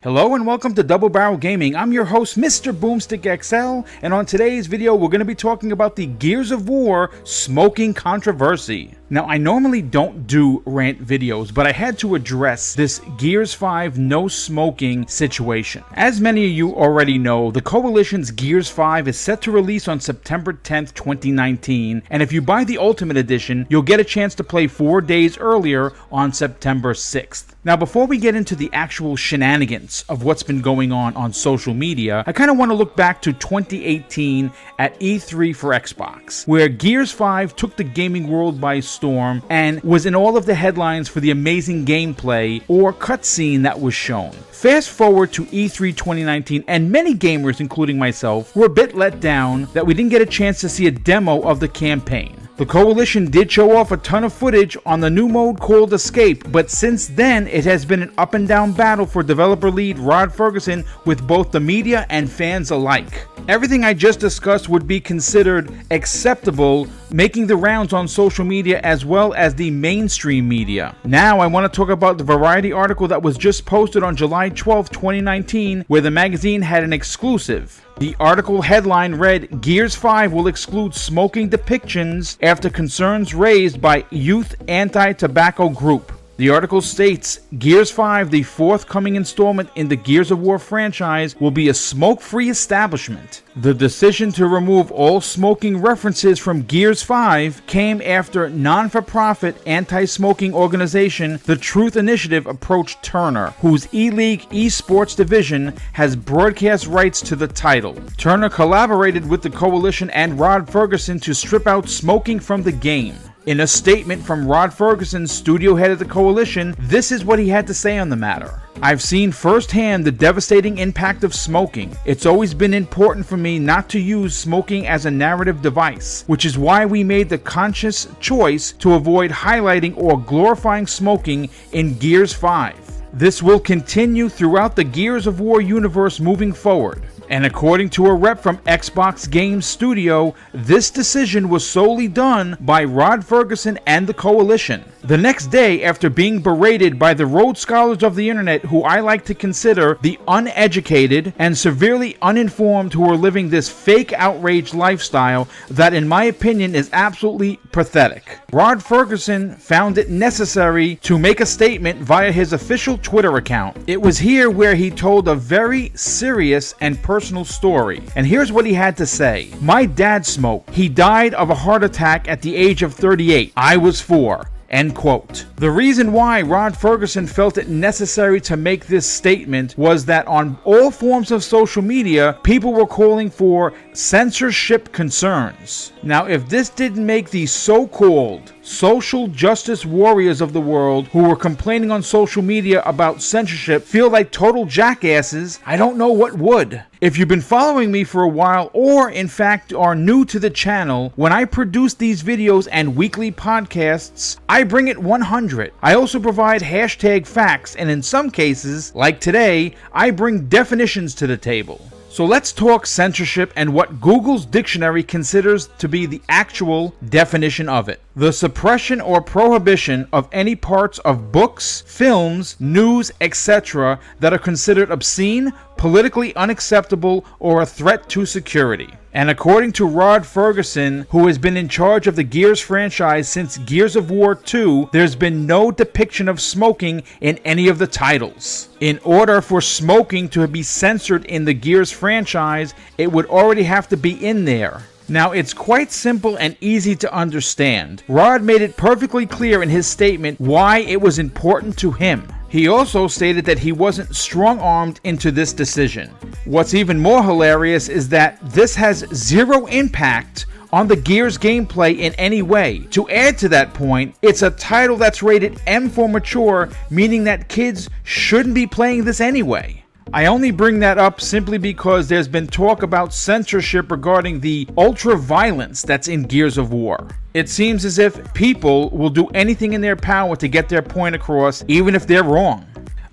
Hello and welcome to Double Barrel Gaming. I'm your host, MrBooMStickXL, and on today's video, we're going to be talking about the Gears of War smoking controversy. Now, I normally don't do rant videos, but I had to address this Gears 5 no smoking situation. As many of you already know, the Coalition's Gears 5 is set to release on September 10th, 2019, and if you buy the Ultimate Edition, you'll get a chance to play 4 days earlier on September 6th. Now, before we get into the actual shenanigans of what's been going on social media, I kind of want to look back to 2018 at E3 for Xbox, where Gears 5 took the gaming world by storm and was in all of the headlines for the amazing gameplay or cutscene that was shown. Fast forward to E3 2019, and many gamers, including myself, were a bit let down that we didn't get a chance to see a demo of the campaign. The Coalition did show off a ton of footage on the new mode called Escape, but since then it has been an up and down battle for developer lead Rod Ferguson with both the media and fans alike. Everything I just discussed would be considered acceptable, making the rounds on social media as well as the mainstream media. Now I want to talk about the Variety article that was just posted on July 12, 2019, where the magazine had an exclusive. The article headline read, "Gears 5 will exclude smoking depictions after concerns raised by youth anti-tobacco group." The article states, Gears 5, the forthcoming installment in the Gears of War franchise, will be a smoke-free establishment. The decision to remove all smoking references from Gears 5 came after non-for-profit anti-smoking organization The Truth Initiative approached Turner, whose E-League esports division has broadcast rights to the title. Turner collaborated with the Coalition and Rod Ferguson to strip out smoking from the game. In a statement from Rod Ferguson, studio head of the Coalition, this is what he had to say on the matter. "I've seen firsthand the devastating impact of smoking. It's always been important for me not to use smoking as a narrative device, which is why we made the conscious choice to avoid highlighting or glorifying smoking in Gears 5. This will continue throughout the Gears of War universe moving forward." And according to a rep from Xbox Games Studio, this decision was solely done by Rod Ferguson and the Coalition. The next day, after being berated by the Rhodes Scholars of the internet, who I like to consider the uneducated and severely uninformed who are living this fake outrage lifestyle that in my opinion is absolutely pathetic, Rod Ferguson found it necessary to make a statement via his official Twitter account. It was here where he told a very serious and personal story. And here's what he had to say. "My dad smoked. He died of a heart attack at the age of 38. I was 4. End quote. The reason why Rod Ferguson felt it necessary to make this statement was that on all forms of social media, people were calling for censorship concerns. Now, if this didn't make the so-called social justice warriors of the world who were complaining on social media about censorship feel like total jackasses, I don't know what would. If you've been following me for a while, or in fact are new to the channel, when I produce these videos and weekly podcasts, I bring it 100. I also provide hashtag facts, and in some cases, like today, I bring definitions to the table. So let's talk censorship and what Google's dictionary considers to be the actual definition of it. The suppression or prohibition of any parts of books, films, news, etc. that are considered obscene, politically unacceptable, or a threat to security. And according to Rod Ferguson, who has been in charge of the Gears franchise since Gears of War 2, there's been no depiction of smoking in any of the titles. In order for smoking to be censored in the Gears franchise, it would already have to be in there. Now, it's quite simple and easy to understand. Rod made it perfectly clear in his statement why it was important to him. He also stated that he wasn't strong-armed into this decision. What's even more hilarious is that this has zero impact on the Gears gameplay in any way. To add to that point, it's a title that's rated M for mature, meaning that kids shouldn't be playing this anyway. I only bring that up simply because there's been talk about censorship regarding the ultra-violence that's in Gears of War. It seems as if people will do anything in their power to get their point across, even if they're wrong.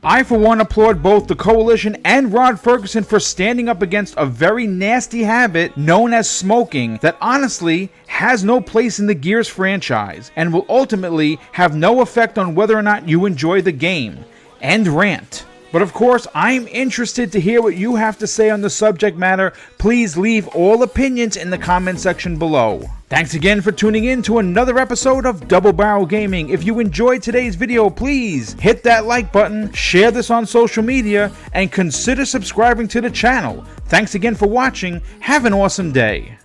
I, for one, applaud both the Coalition and Rod Ferguson for standing up against a very nasty habit known as smoking that honestly has no place in the Gears franchise and will ultimately have no effect on whether or not you enjoy the game. End rant. But of course, I'm interested to hear what you have to say on the subject matter. Please leave all opinions in the comment section below. Thanks again for tuning in to another episode of Double Barrel Gaming. If you enjoyed today's video, please hit that like button, share this on social media, and consider subscribing to the channel. Thanks again for watching. Have an awesome day.